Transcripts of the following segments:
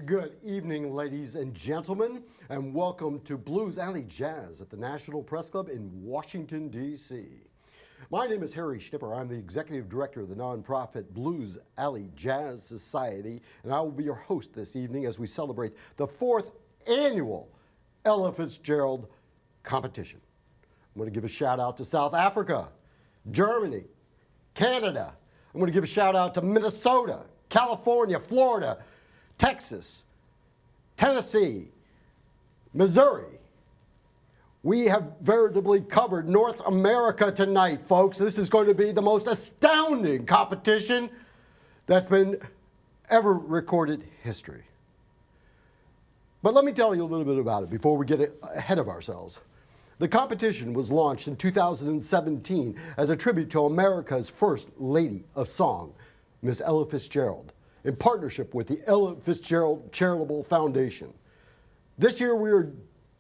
Good evening, ladies and gentlemen, and welcome to Blues Alley Jazz at the National Press Club in Washington, D.C. My name is Harry Schnipper. I'm the executive director of the nonprofit Blues Alley Jazz Society, and I will be your host this evening as we celebrate the 4th annual Ella Fitzgerald competition. I'm going to give a shout out to South Africa, Germany, Canada. I'm going to give a shout out to Minnesota, California, Florida, Texas, Tennessee, Missouri. We have veritably covered North America tonight, folks. This is going to be the most astounding competition that's been ever recorded history. But let me tell you a little bit about it before we get ahead of ourselves. The competition was launched in 2017 as a tribute to America's first lady of song, Miss Ella Fitzgerald, in partnership with the Ella Fitzgerald Charitable Foundation. This year we are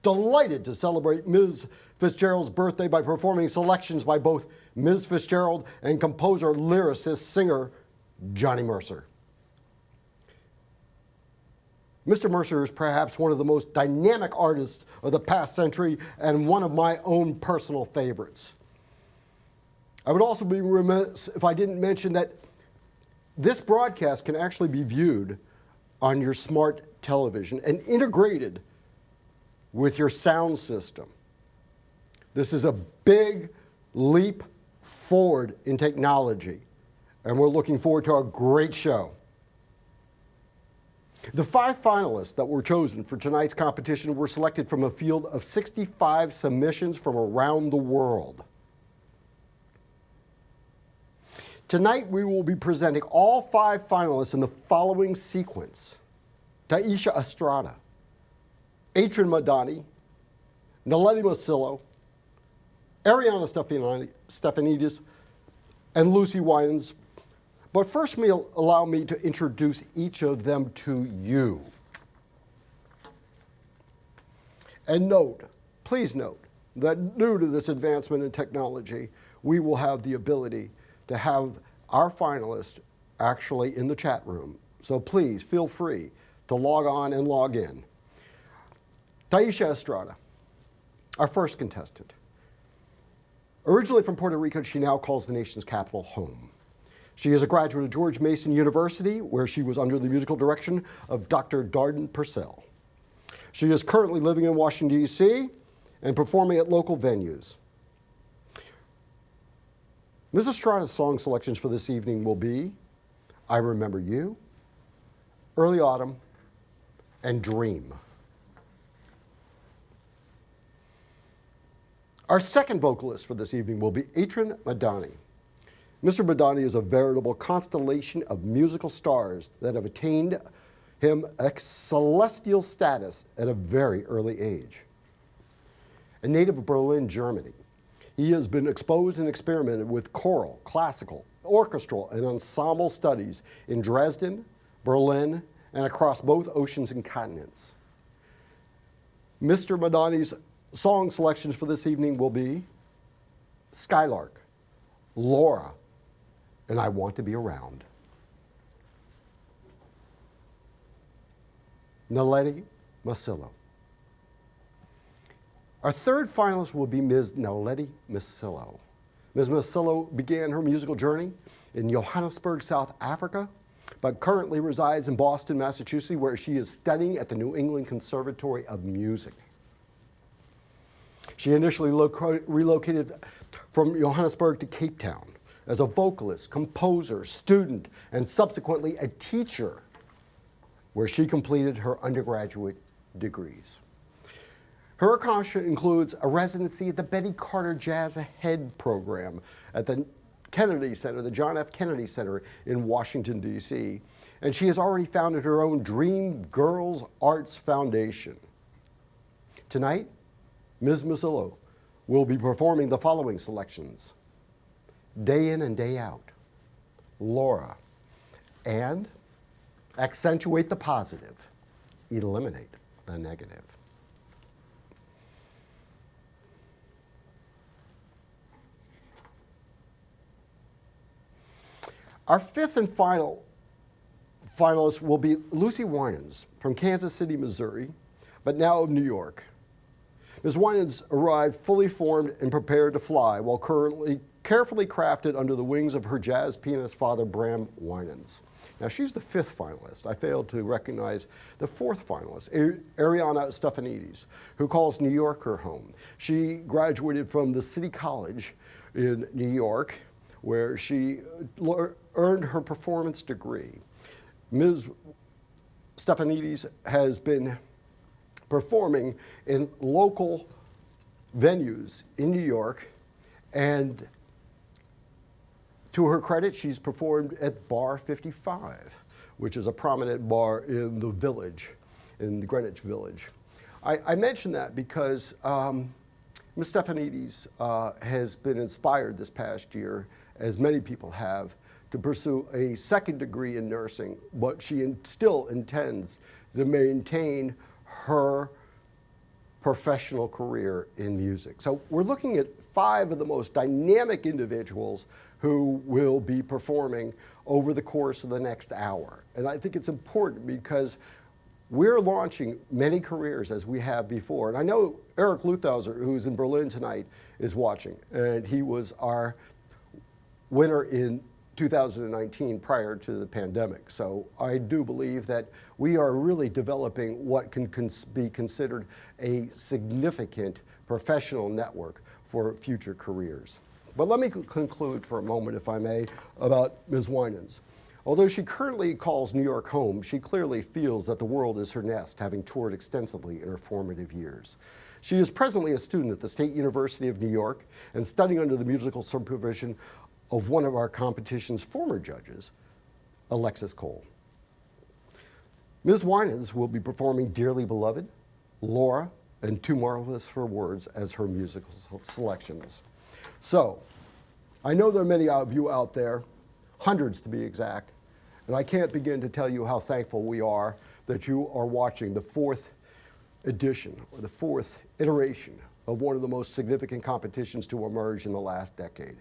delighted to celebrate Ms. Fitzgerald's birthday by performing selections by both Ms. Fitzgerald and composer, lyricist, singer Johnny Mercer. Mr. Mercer is perhaps one of the most dynamic artists of the past century and one of my own personal favorites. I would also be remiss if I didn't mention that this broadcast can actually be viewed on your smart television and integrated with your sound system. This is a big leap forward in technology, and we're looking forward to a great show. The 5 finalists that were chosen for tonight's competition were selected from a field of 65 submissions from around the world. Tonight we will be presenting all 5 finalists in the following sequence: TAISHA ESTRADA, ATRIN MADANI, NALEDI MASILO, Ariana Stefanidis, and Lucy Winans. But first, allow me to introduce each of them to you. And note, please note, that due to this advancement in technology, we will have the ability to have our finalists actually in the chat room. So please feel free to log on and log in. TAISHA ESTRADA, our first contestant. Originally from Puerto Rico, she now calls the nation's capital home. She is a graduate of George Mason University, where she was under the musical direction of Dr. Darden Purcell. She is currently living in Washington, D.C. and performing at local venues. Ms. Estrada's song selections for this evening will be I Remember You, Early Autumn, and Dream. Our second vocalist for this evening will be ATRIN MADANI. Mr. MADANI is a veritable constellation of musical stars that have attained him a celestial status at a very early age. A native of Berlin, Germany, he has been exposed and experimented with choral, classical, orchestral, and ensemble studies in Dresden, Berlin, and across both oceans and continents. Mr. MADANI's song selections for this evening will be Skylark, Laura, and I Want to Be Around. NALEDI MASILO. Our third finalist will be Ms. NALEDI MASILO. Ms. MASILO began her musical journey in Johannesburg, South Africa, but currently resides in Boston, Massachusetts, where she is studying at the New England Conservatory of Music. She initially relocated from Johannesburg to Cape Town as a vocalist, composer, student, and subsequently a teacher, where she completed her undergraduate degrees. Her accomplishment includes a residency at the Betty Carter Jazz Ahead program at the Kennedy Center, the John F. Kennedy Center in Washington, D.C., and she has already founded her own Dream Girls Arts Foundation. Tonight, Ms. MASILO will be performing the following selections: Day In and Day Out, Laura, and Accentuate the Positive, Eliminate the Negative. Our fifth and final finalist will be Lucy Winans from Kansas City, Missouri, but now of New York. Ms. Winans arrived fully formed and prepared to fly while currently carefully crafted under the wings of her jazz pianist father, Bram Winans. Now, she's the 5th finalist. I failed to recognize the 4th finalist, Ariana Stefanidis, who calls New York her home. She graduated from the City College in New York, where she earned her performance degree. Ms. Stefanidis has been performing in local venues in New York, and to her credit, she's performed at Bar 55, which is a prominent bar in the Village, in the Greenwich Village. I mention that because Ms. Stefanidis has been inspired this past year, as many people have, to pursue a 2nd degree in nursing, but she still intends to maintain her professional career in music. So we're looking at 5 of the most dynamic individuals who will be performing over the course of the next hour. And I think it's important because we're launching many careers as we have before. And I know Eric Luthauser, who's in Berlin tonight, is watching, and he was our winner in 2019 prior to the pandemic. So I do believe that we are really developing what can be considered a significant professional network for future careers. But let me conclude for a moment, if I may, about Ms. Winans. Although she currently calls New York home, she clearly feels that the world is her nest, having toured extensively in her formative years. She is presently a student at the State University of New York and studying under the musical supervision of one of our competition's former judges, Alexis Cole. Ms. Winans will be performing Dearly Beloved, Laura, and Too Marvelous for Words as her musical selections. So, I know there are many of you out there, hundreds to be exact, and I can't begin to tell you how thankful we are that you are watching the 4th edition, or the 4th iteration of one of the most significant competitions to emerge in the last decade.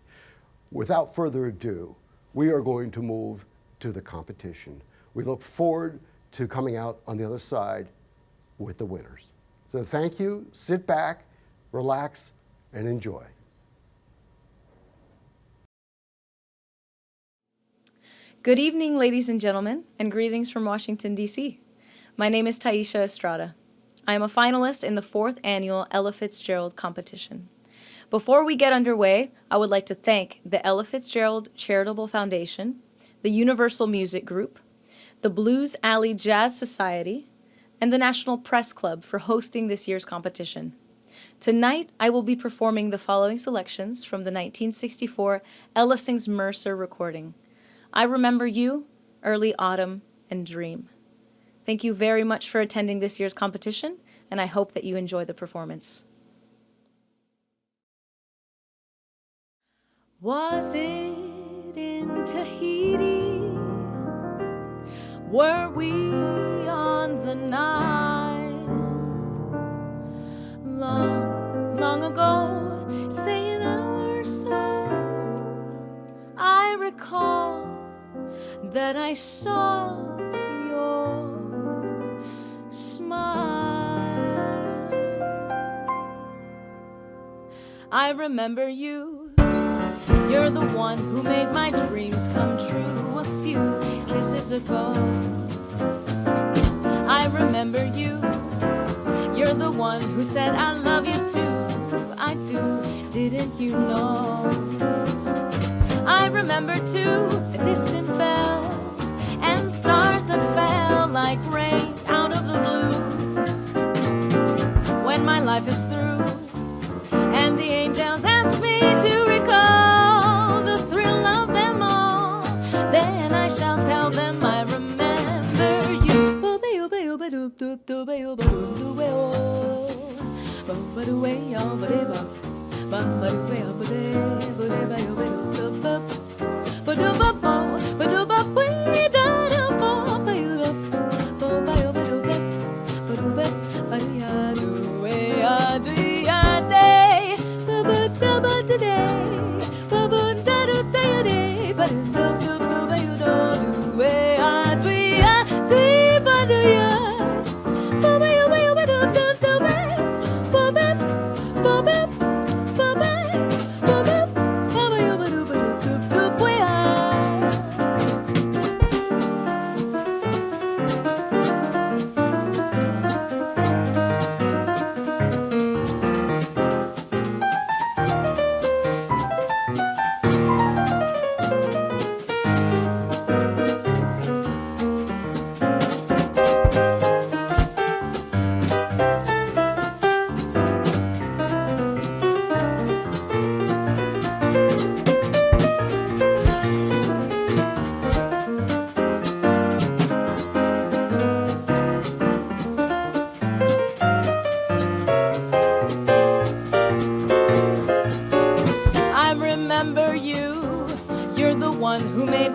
Without further ado, we are going to move to the competition. We look forward to coming out on the other side with the winners. So thank you, sit back, relax, and enjoy. Good evening, ladies and gentlemen, and greetings from Washington, D.C. My name is TAISHA Estrada. I am a finalist in the 4th annual Ella Fitzgerald competition. Before we get underway, I would like to thank the Ella Fitzgerald Charitable Foundation, the Universal Music Group, the Blues Alley Jazz Society, and the National Press Club for hosting this year's competition. Tonight, I will be performing the following selections from the 1964 Ella Sings Mercer recording: I Remember You, Early Autumn, and Dream. Thank you very much for attending this year's competition, and I hope that you enjoy the performance. Was it in Tahiti? Were we on the Nile? Long, long ago, say an hour or so, I recall that I saw your smile. I remember you. You're the one who made my dreams come true a few kisses ago. I remember you. You're the one who said I love you too. I do, didn't you know? I remember too a distant bell and stars that fell like rain out of the blue. When my life is through and the angels ask me to recall the thrill of them all, then I shall tell them I remember you.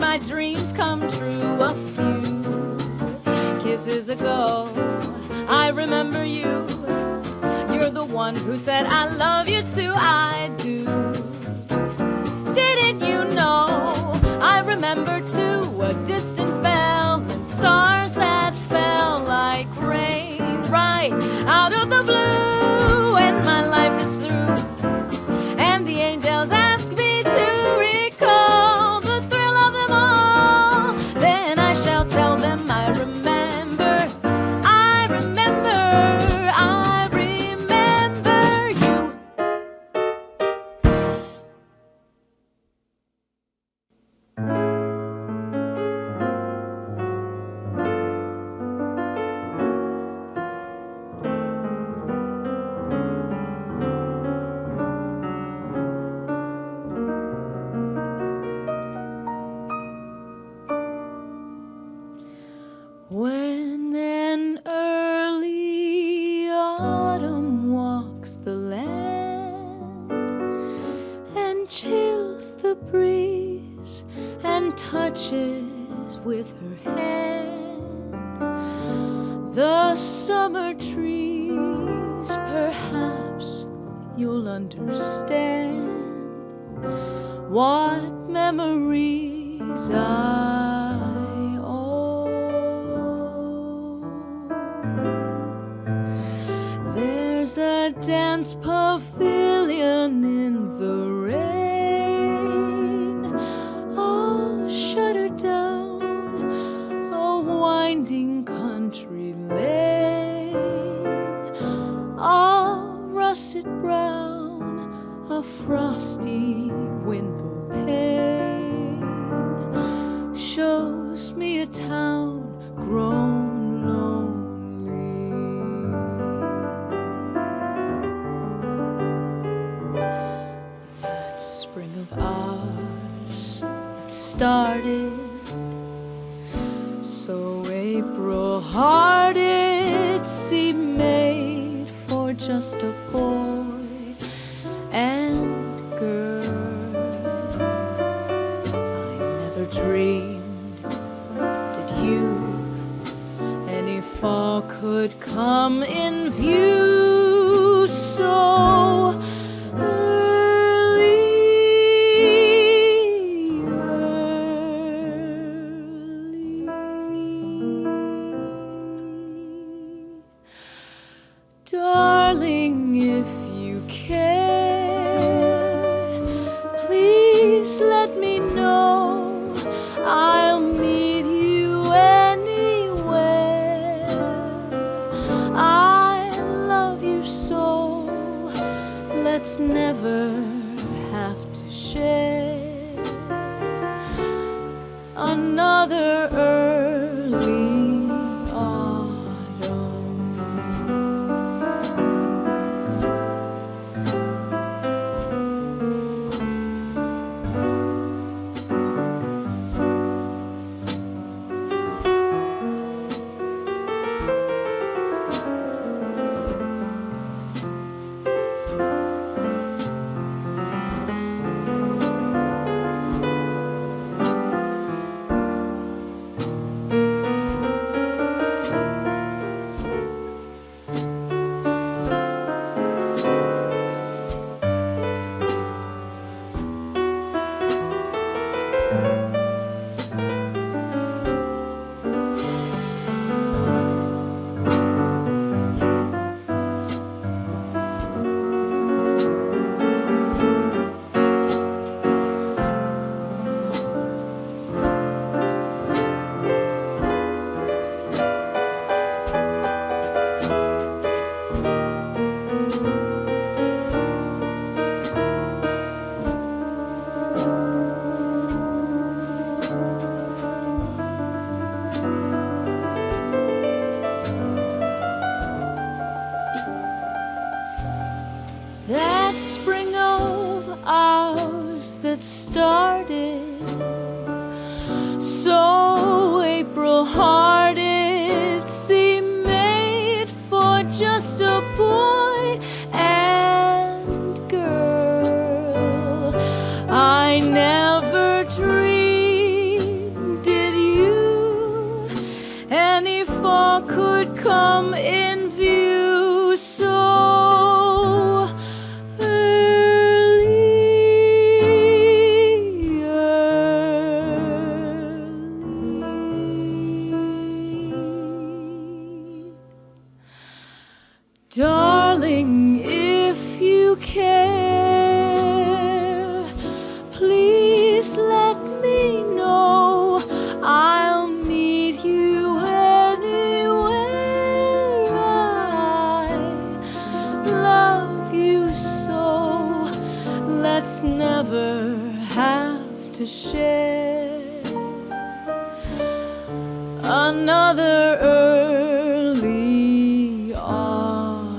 my dreams come true. A few kisses ago, I remember you. You're the one who said I love you too. I do. Didn't you know? I remember too a distant bell and stars that fell like rain right out of the blue. When my life is through and the angels ask me to recall the thrill of them all, then I shall tell them I remember, I remember, I remember you. When an early autumn walks the land and chills the breeze and touches with her hand the summer trees, perhaps you'll understand what memories I There's a dance pavilion in the rain, all shuttered down, a winding country lane, all russet brown, a frosty window pane shows me a town grown lonely. Spring of ours that started so April-hearted, seemed made for just a boy and girl. I never dreamed, did you, any fall could come in view so Darling, if you care, please let me know. I'll meet you anywhere. I love you so. Let's never have to share another early that spring of ours that started so April-hearted, seemed made for just a boy and girl. I never dreamed come in view so early. Darling, if you care, please let me know. I'll meet you anywhere. I love you so. Let's never have to share another early autumn.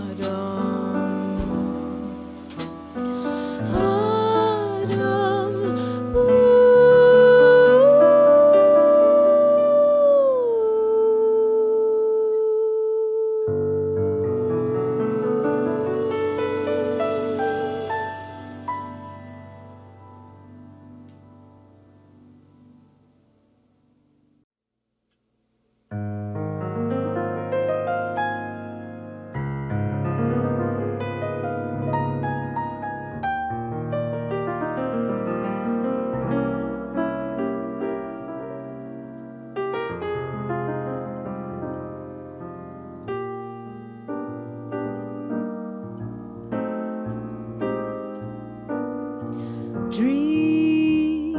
Dream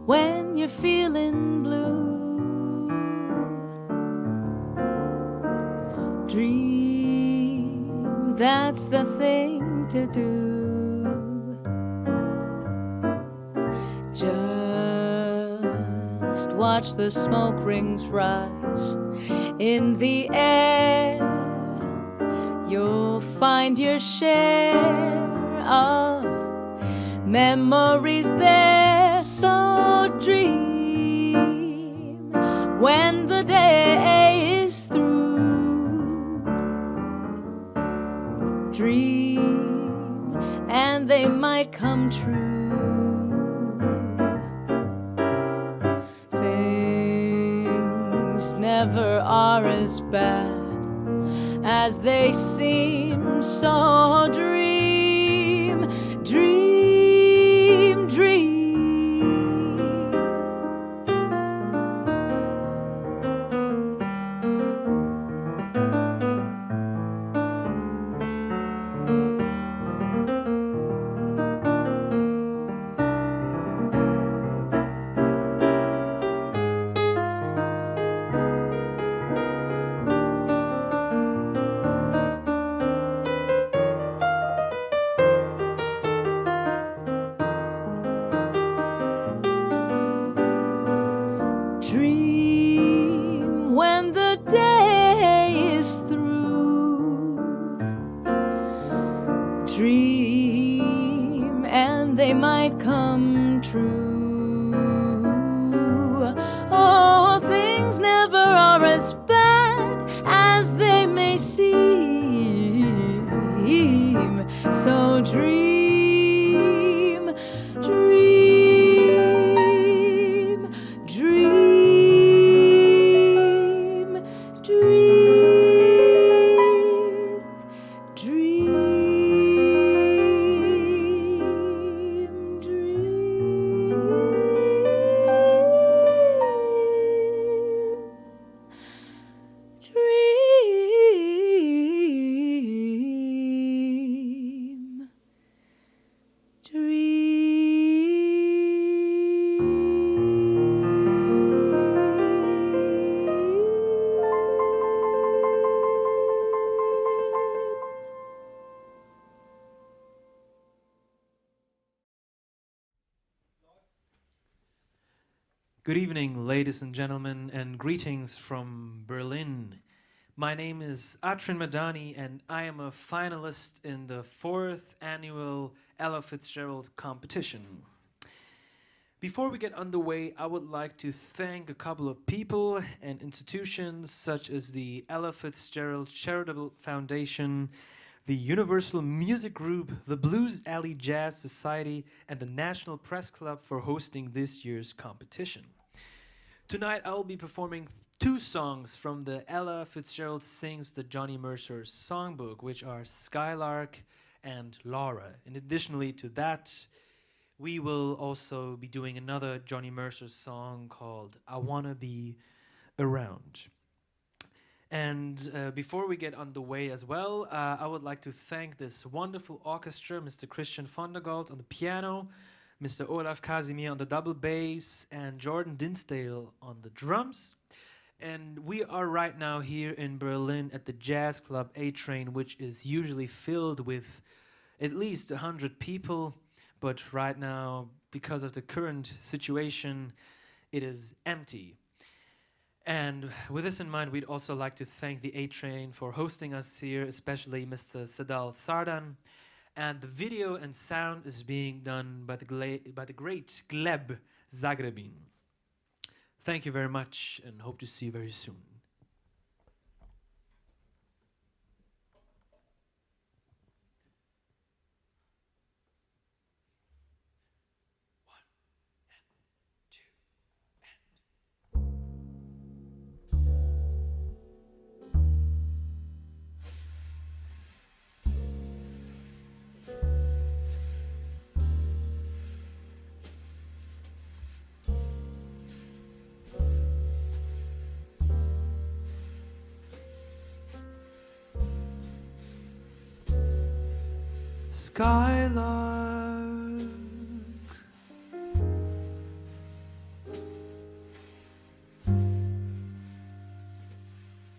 when you're feeling blue. Dream, that's the thing to do. Just watch the smoke rings rise in the air. You'll find your share of memories there. So dream when the day is through. Dream and they might come true. Things never are as bad as they seem. So dream, dream, dream. Dream when the day is through. Dream and they might come true. Oh, things never are as bad as they may seem. So dream, dream, dream, dream, dream, dream, Good evening, ladies and gentlemen, and greetings from Berlin. My name is ATRIN MADANI, and I am a finalist in the 4th annual Ella Fitzgerald competition. Before we get underway, I would like to thank a couple of people and institutions such as the Ella Fitzgerald Charitable Foundation, the Universal Music Group, the Blues Alley Jazz Society, and the National Press Club for hosting this year's competition. Tonight I will be performing two songs from the Ella Fitzgerald Sings the Johnny Mercer songbook, which are Skylark and Laura. And additionally to that, we will also be doing another Johnny Mercer song called I Wanna Be Around. And before we get underway as well, I would like to thank this wonderful orchestra, Mr. Christian Vondergold on the piano, Mr. Olaf Casimir on the double bass, and Jordan Dinsdale on the drums. And we are right now here in Berlin at the jazz club ATRIN, which is usually filled with at least 100 people. But right now, because of the current situation, it is empty. And with this in mind, we'd also like to thank the ATRIN for hosting us here, especially Mr. Sadal Sardan. And the video and sound is being done by the great Gleb Zagrebin. Thank you very much, and hope to see you very soon. Skylark,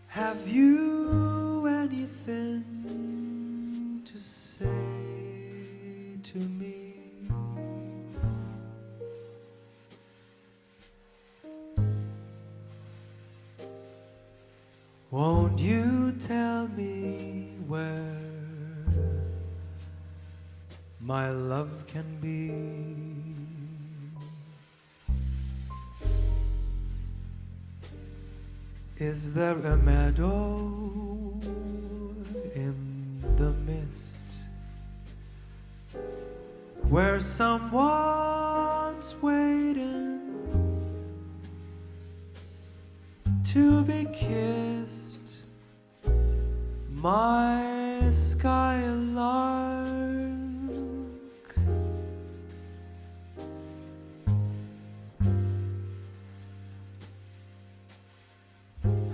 have you anything to say to me? Won't you tell me where my love can be? Is there a meadow in the mist where someone's waiting to be kissed? My skylark,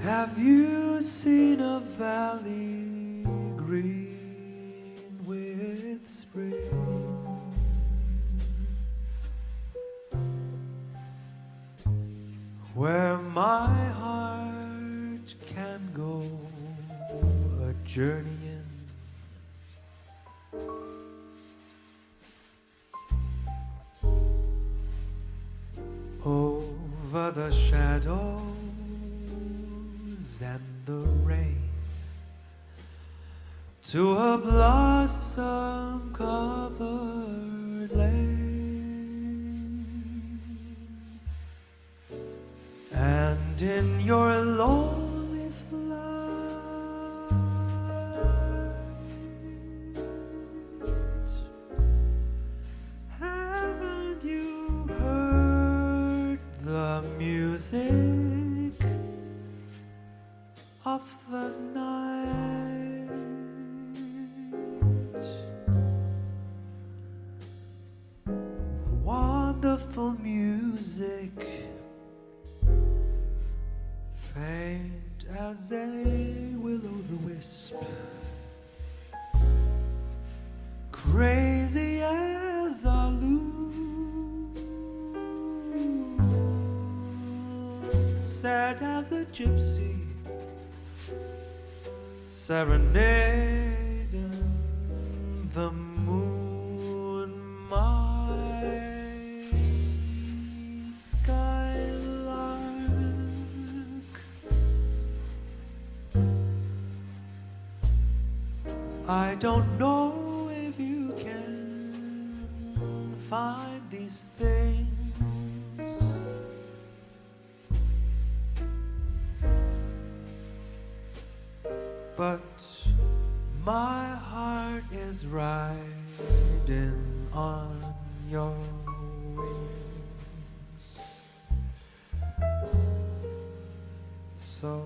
have you seen a valley green with spring? Where my heart can go a journeying over the shadows and the rain to a blossom covered lane, and in your lonely flight, haven't you heard the music of the night? Wonderful music, faint as a will-o'-the-wisp, crazy as a loon, sad as a gypsy, serenading the moon, my skylark. I don't know if you can find these things, but my heart is riding on your wings. so.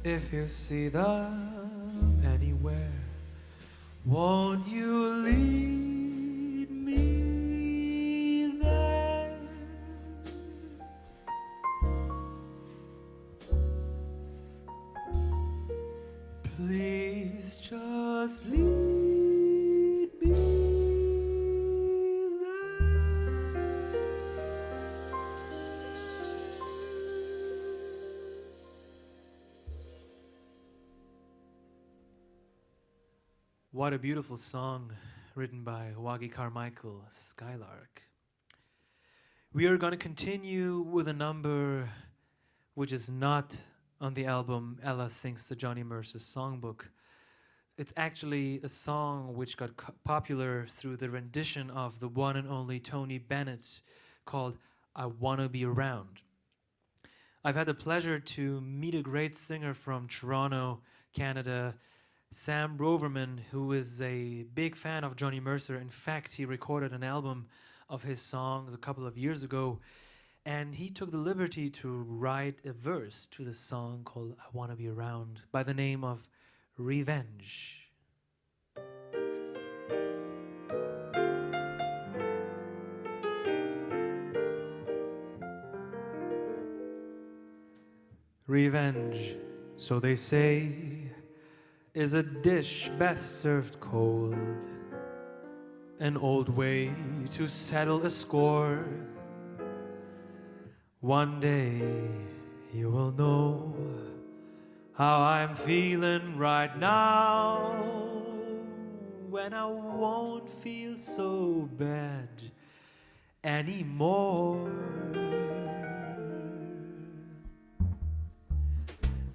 If you see them anywhere, won't you lead me there? Please just lead me there. What a beautiful song written by Wagi Carmichael, Skylark. We are going to continue with a number which is not on the album Ella Sings the Johnny Mercer Songbook. It's actually a song which got popular through the rendition of the one and only Tony Bennett called I Wanna Be Around. I've had the pleasure to meet a great singer from Toronto, Canada, Sam Roverman, who is a big fan of Johnny Mercer. In fact, he recorded an album of his songs a couple of years ago, and he took the liberty to write a verse to the song called I Wanna Be Around by the name of Revenge. Revenge, so they say, is a dish best served cold, an old way to settle a score. One day you will know how I'm feeling right now, when I won't feel so bad anymore.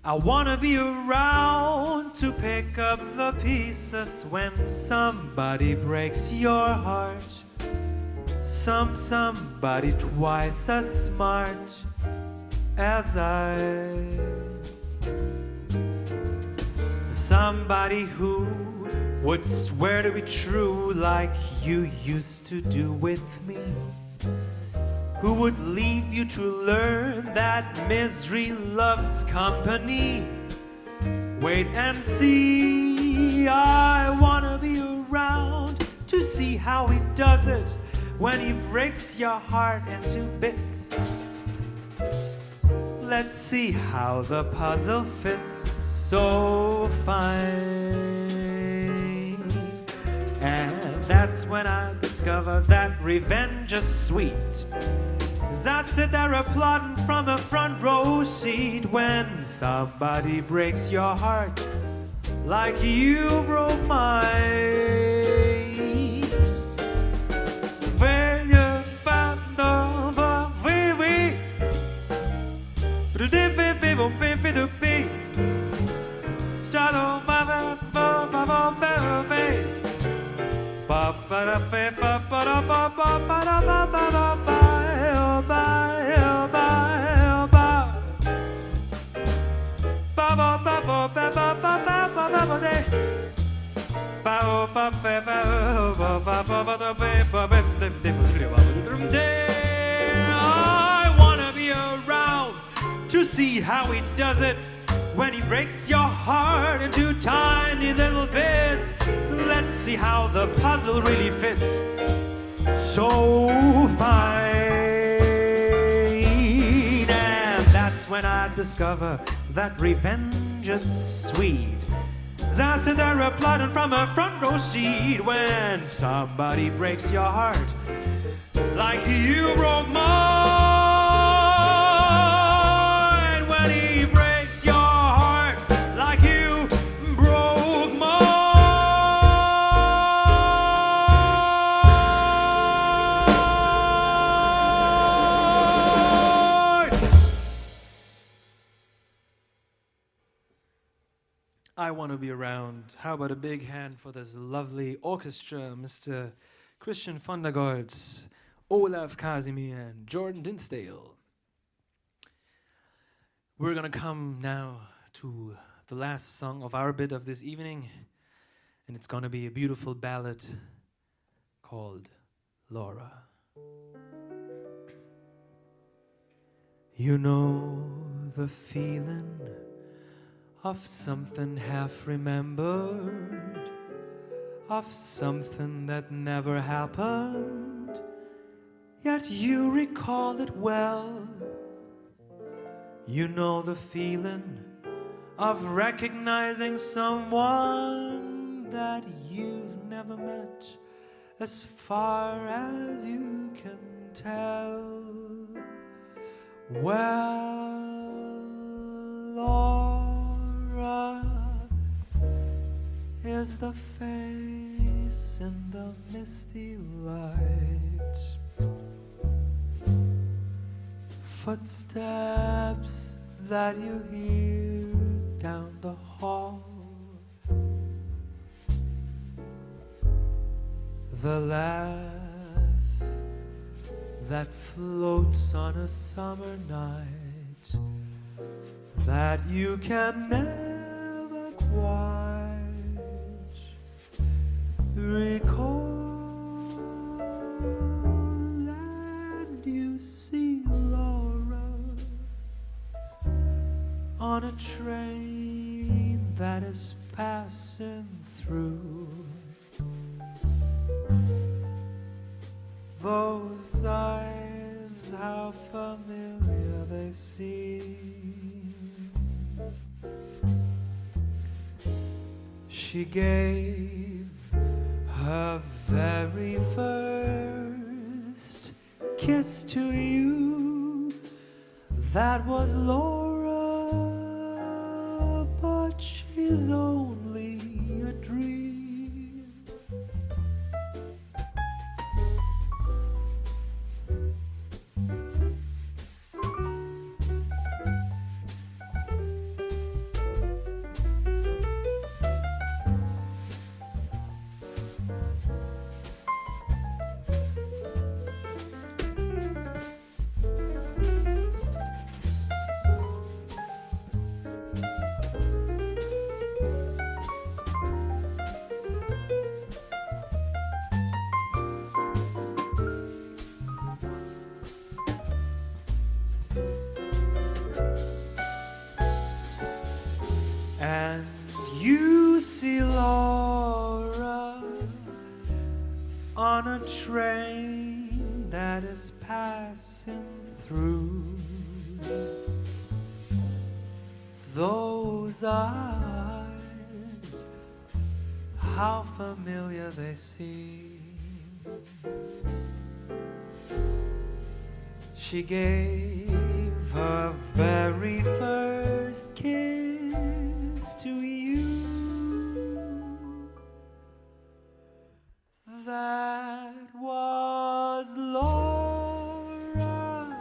I wanna be around to pick up the pieces when somebody breaks your heart. Somebody twice as smart as I. Somebody who would swear to be true like you used to do with me. Who would leave you to learn that misery loves company. Wait and see, I wanna be around to see how he does it when he breaks your heart into bits. Let's see how the puzzle fits so fine. And that's when I discover that revenge is sweet. As I sit there applauding from a front row seat when somebody breaks your heart like you broke mine. So when you find the way, I wanna be around to see how he does it when he breaks your heart into tiny little bits. Let's see how the puzzle really fits so fine. And that's when I discover that revenge is sweet. As I sit there applauding from a front row seat when somebody breaks your heart like you broke mine. When he breaks your heart like you broke mine. I want to be around. How about a big hand for this lovely orchestra, Mr. Christian Vondergold, Olaf Casimir, and Jordan Dinsdale. We're gonna come now to the last song of our bit of this evening, and it's gonna be a beautiful ballad called Laura. You know the feeling of something half remembered, of something that never happened, yet you recall it well. You know the feeling of recognizing someone that you've never met, as far as you can tell. Well, Laura is the face in the misty light, footsteps that you hear down the hall, the laugh that floats on a summer night that you can never quite recall. And you see Laura on a train that is passing through. Those eyes, how familiar they seem. She gave her very first kiss to you. That was Laura, but she's only a dream. And you see Laura on a train that is passing through. Those eyes, how familiar they seem. She gave her very first kiss to you. That was Laura,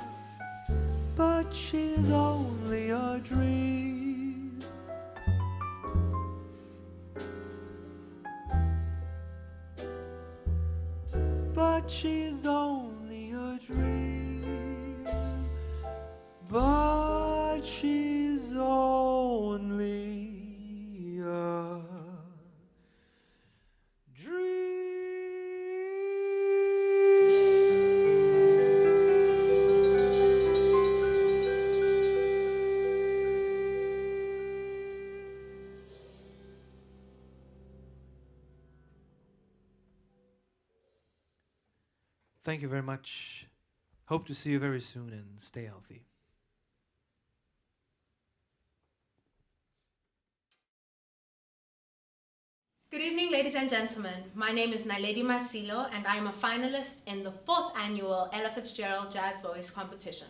but she's only a dream. But she's only a dream. But she's only a Thank you very much. Hope to see you very soon and stay healthy. Good evening, ladies and gentlemen. My name is NALEDI MASILO, and I am a finalist in the 4th annual Ella Fitzgerald Jazz Voice Competition.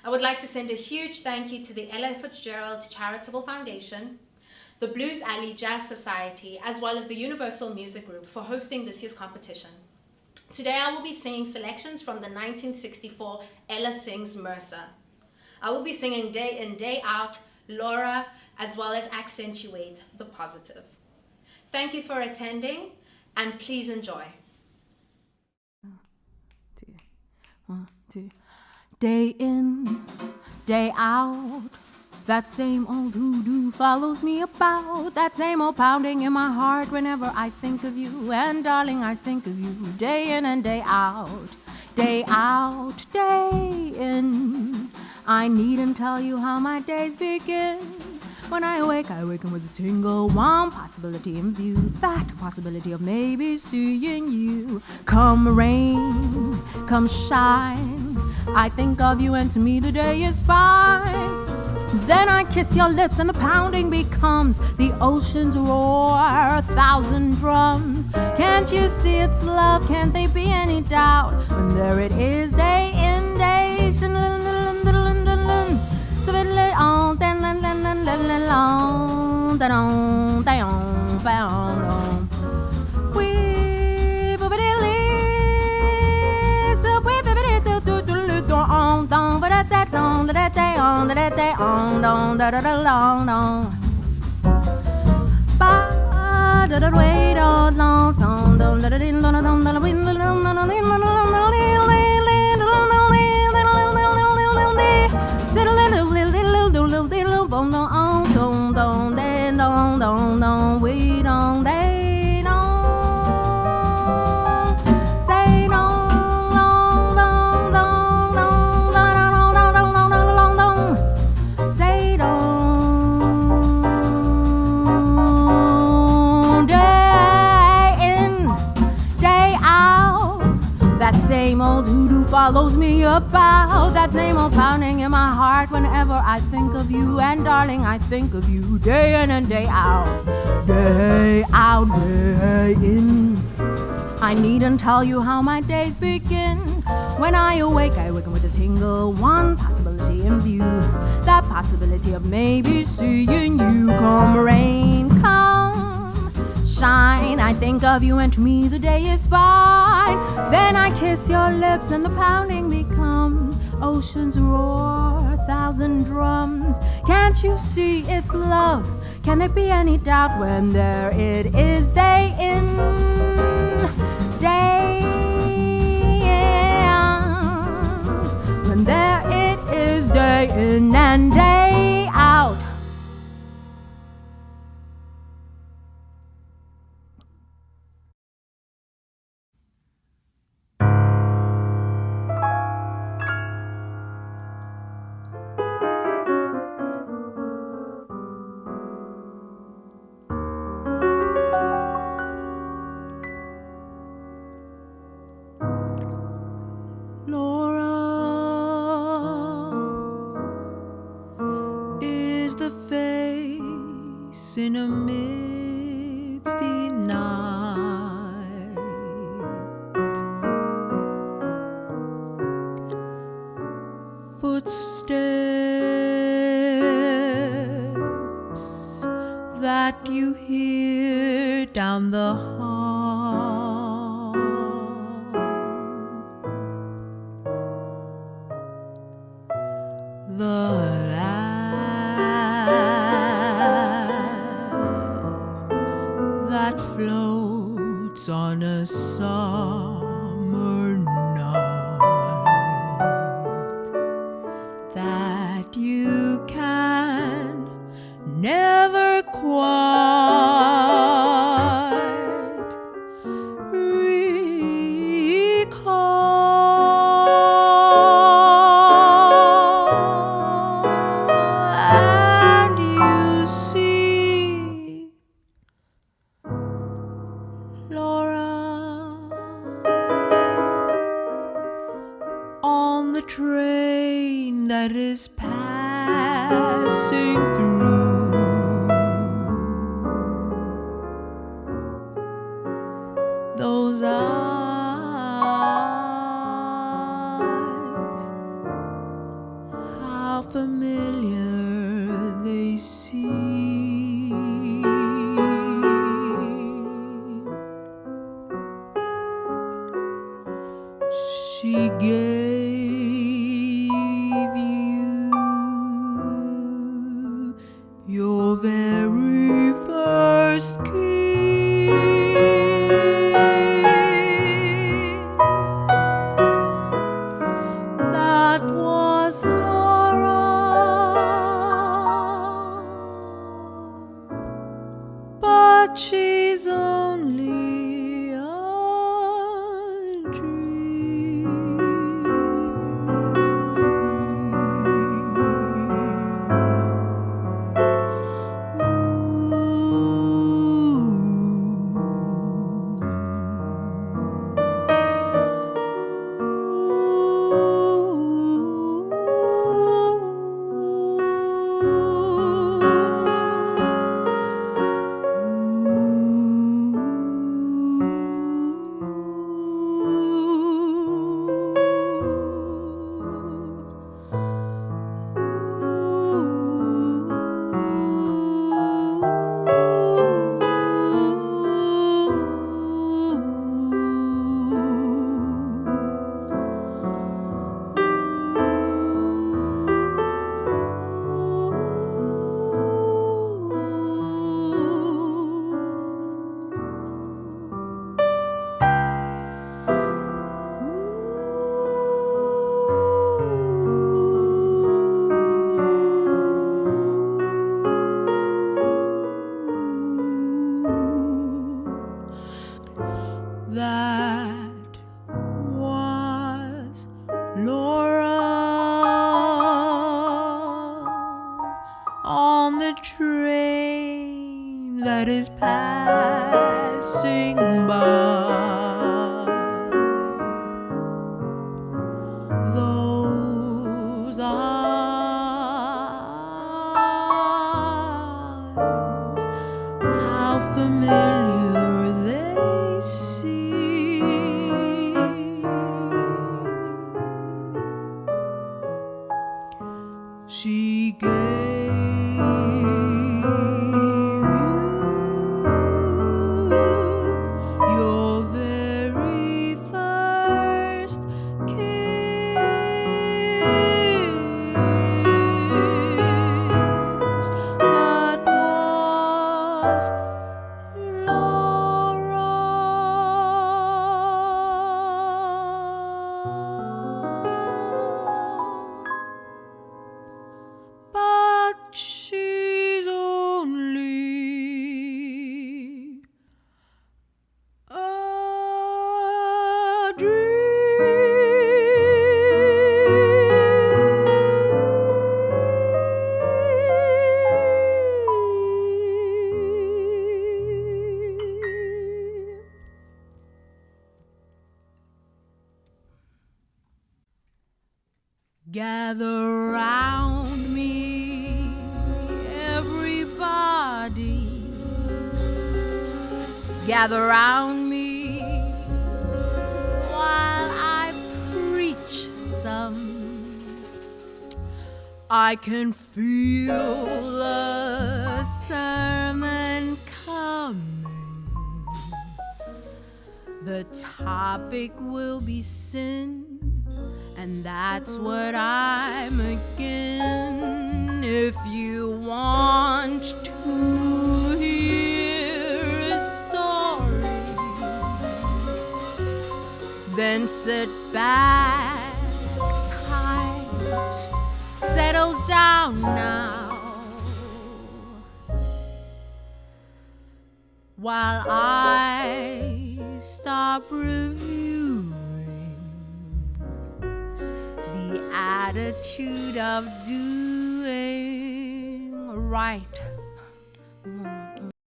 I would like to send a huge thank you to the Ella Fitzgerald Charitable Foundation, the Blues Alley Jazz Society, as well as the Universal Music Group for hosting this year's competition. Today I will be singing selections from the 1964 Ella Sings Mercer. I will be singing Day In, Day Out, Laura, as well as Accentuate the Positive. Thank you for attending, and please enjoy. 1, 2. Day in, day out, that same old hoodoo follows me about. That same old pounding in my heart whenever I think of you. And darling, I think of you day in and day out. Day out, day in. I needn't tell you how my days begin. When I awaken with a tingle. One possibility in view, that possibility of maybe seeing you. Come rain, come shine, I think of you and to me the day is fine. Then I kiss your lips and the pounding becomes the ocean's roar, 1,000 drums. Can't you see it's love? Can't there be any doubt? When there it is, day in, day. Follows me about, that same old pounding in my heart whenever I think of you. And darling, I think of you day in and day out, day out, day in. I needn't tell you how my days begin. When I awaken with a tingle. One possibility in view, that possibility of maybe seeing you. Come rain, come shine, I think of you and to me the day is fine. Then I kiss your lips and the pounding becomes ocean's roar, 1,000 drums. Can't you see it's love? Can there be any doubt? When there it is, day in, day out. When there it is, day in and day out. In amidst the night, footsteps that you hear down the hall, the that floats on a summer night that you can never quite recall. And you see, Laura, on the train that is passing through, those eyes, how familiar they seem. She gave you your very first kiss. That was Laura. that is passing by. Those eyes, how familiar they seem. She gave you your very first kiss. That was Laura. But she's only a dream. Gather round me, everybody. Gather round me while I preach some. I can feel the sermon coming. The topic will be sin, and that's what I'm again. If you want to hear a story, then sit back tight, settle down now, while I stop reviewing the attitude of doing right